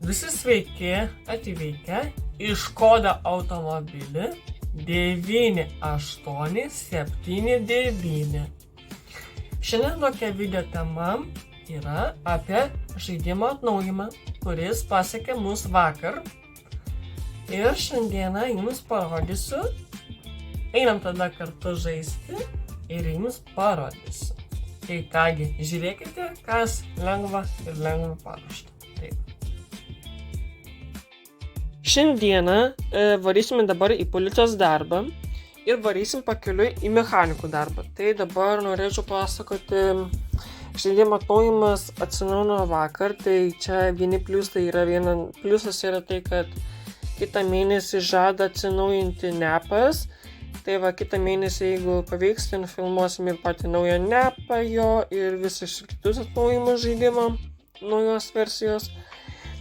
Visi sveiki atvykę į Škoda automobilį 9879. Šiandien tokia video tema yra apie žaidimo atnaujimą, kuris pasiekė mus vakar. Ir šiandieną jums parodysiu. Einam tada kartu žaisti ir jums parodysiu. Tai kągi, žiūrėkite, kas lengva ir lengva paruošta. Taip. Šiandieną varysime dabar į policijos darbą ir varysim pakeliui į mechanikų darbą. Tai dabar norėčiau pasakoti, žaidimo atnaujimas atsinaujino vakar, tai čia vieni pliusai yra pliusas yra tai, kad kitą mėnesį žada atsinaujinti nepas. Tai va, kitą mėnesį, jeigu pavyks, tai nufilmuosim ir patį naują nepą jo ir visus kitus atnaujimus žaidimo, naujos versijos.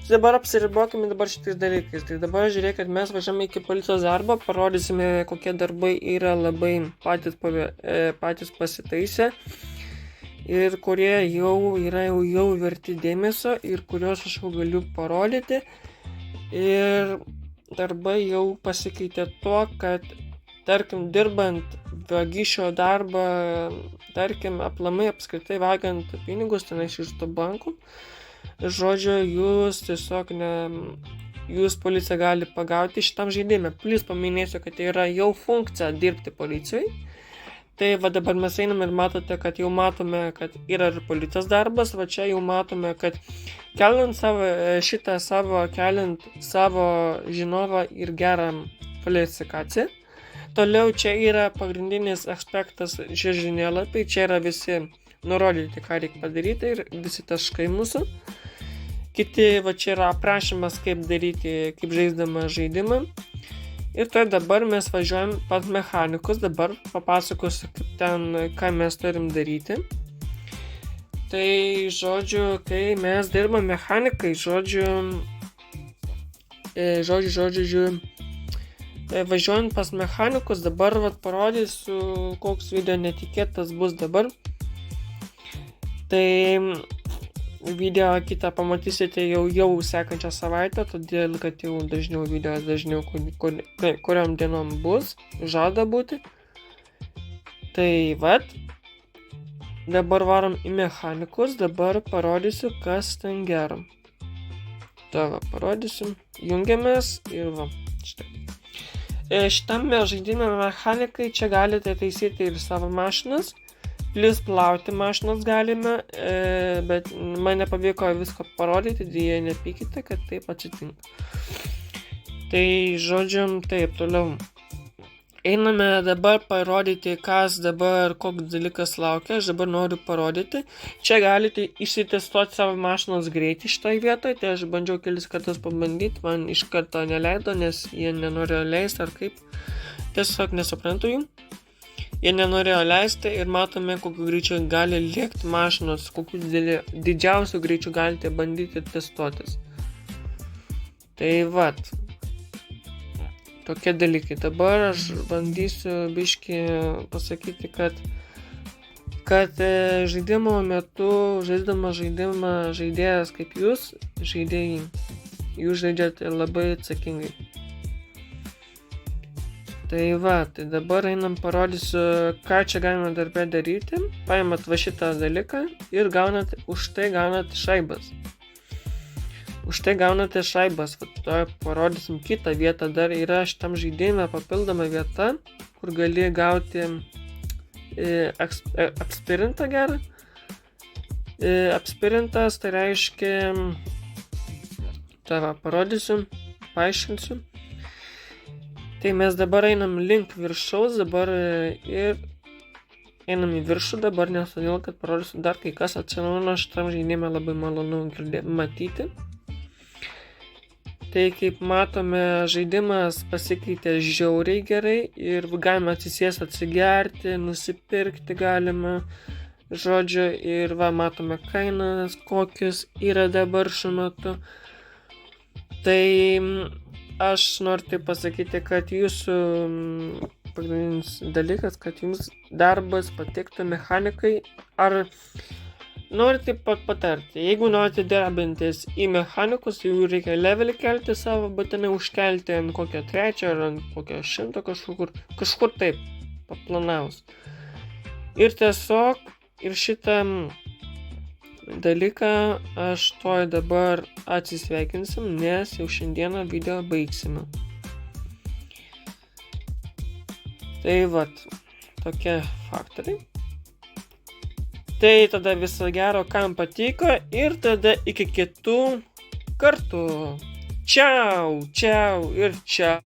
Tai dabar apsiribokime dabar šitais dalykais. Tai dabar žiūrėk, kad mes važiame iki policijos darbo, parodysime, kokie darbai yra labai patys pasitaisę ir kurie jau yra jau verti dėmesio ir kuriuos aš jau galiu parodyti. Ir darbai jau pasikeitė tuo, kad tarkim, dirbant vagišio darbą, tarkim, aplamai apskritai vagiant pinigus tenais iš to bankų, žodžiu, jūs policija gali pagauti šitam žaidime. Plius paminėsiu, kad tai yra jau funkcija dirbti policijai. Tai va dabar mes einame ir matote, kad jau matome, kad yra ir policijos darbas, va čia jau matome, kad keliant savo žinovą ir gerą kvalifikaciją. Toliau čia yra pagrindinis aspektas žemėlapiai, čia yra visi nurodyti, ką reikia padaryti ir visi taškai mūsų. Kiti, va čia yra aprašymas, kaip daryti, kaip žaisdama žaidimą. Ir tai dabar mes važiuojam pas mechanikus, dabar papasakosiu, ką mes turim daryti. Tai, žodžiu, kai mes dirbam mechanikai, važiuojant pas mechanikus, dabar parodysiu, koks video netikėtas bus dabar. Tai video kitą pamatysite jau sekančią savaitę, todėl kad jau dažniau kuriam dienom bus, žada būti. Tai vat, dabar varom į mechanikus, dabar parodysiu, kas ten gero. Tai va, parodysiu, jungiamės ir va, štai. Šitame žaidime mechanikai čia galite taisyti ir savo mašinas, plius plauti mašinas galime, bet man nepavyko visko parodyti, dėja nepykite, kad taip atsitinka. Tai žodžiu, taip, toliau. Einame dabar parodyti, koks dalykas laukia, aš dabar noriu parodyti. Čia galite išsitestuoti savo mašinos greitį šitoj vietoje, tai aš bandžiau kelis kartus pabandyti, man iš karto neleido, nes jie nenorėjo leisti ar kaip, tiesiog nesuprantu jų. Jie nenorėjo leisti ir matome, kokiu greičiu gali lėkti mašinos, kokiu didžiausiu greičiu galite bandyti testuotis. Tai vat. Tokie dalykai. Dabar aš bandysiu biškį pasakyti, kad žaidimo metu, žaisdama žaidimą žaidėjas kaip jūs žaidžiate labai atsakingai. Tai va, tai dabar einam parodysiu, ką čia galima darbe daryti. Paimat va šitą dalyką ir už tai gaunate šaibas. Va, parodysim kitą vietą, dar yra šitam žaidime papildoma vieta, kur gali gauti apspirintą gerą. Apspirintas tai reiškia, tai va, parodysiu, paaiškinsiu. Tai mes dabar einam link viršaus, dabar ir einam į viršų dabar, nes todėl, kad parodysiu dar kai kas atsinaujino šitam žaidime, labai malonu matyti. Tai kaip matome, žaidimas pasikeitė žiauriai gerai ir galima atsisėsti atsigerti, nusipirkti galima, žodžiu, ir va matome kainas, kokius yra dabar šiuo metu. Tai aš noriu tai pasakyti, kad jūsų pagrindinis dalykas, kad jums darbas patiktų mechanikai, ar noriu taip pat patarti, jeigu norite darbintis į mechanikus, jau reikia levelį kelti savo, būtinai užkelti ant kokio 3 ar ant kokio 100 kažkur taip, paplanavus. Ir tiesiog, ir šitą dalyką aš toj dabar atsisveikinsim, nes jau šiandieną video baigsime. Tai vat, tokie faktoriai. Tai tada viso gero, kam patiko, ir tada iki kitų kartų. Čiau, čiau ir čiau.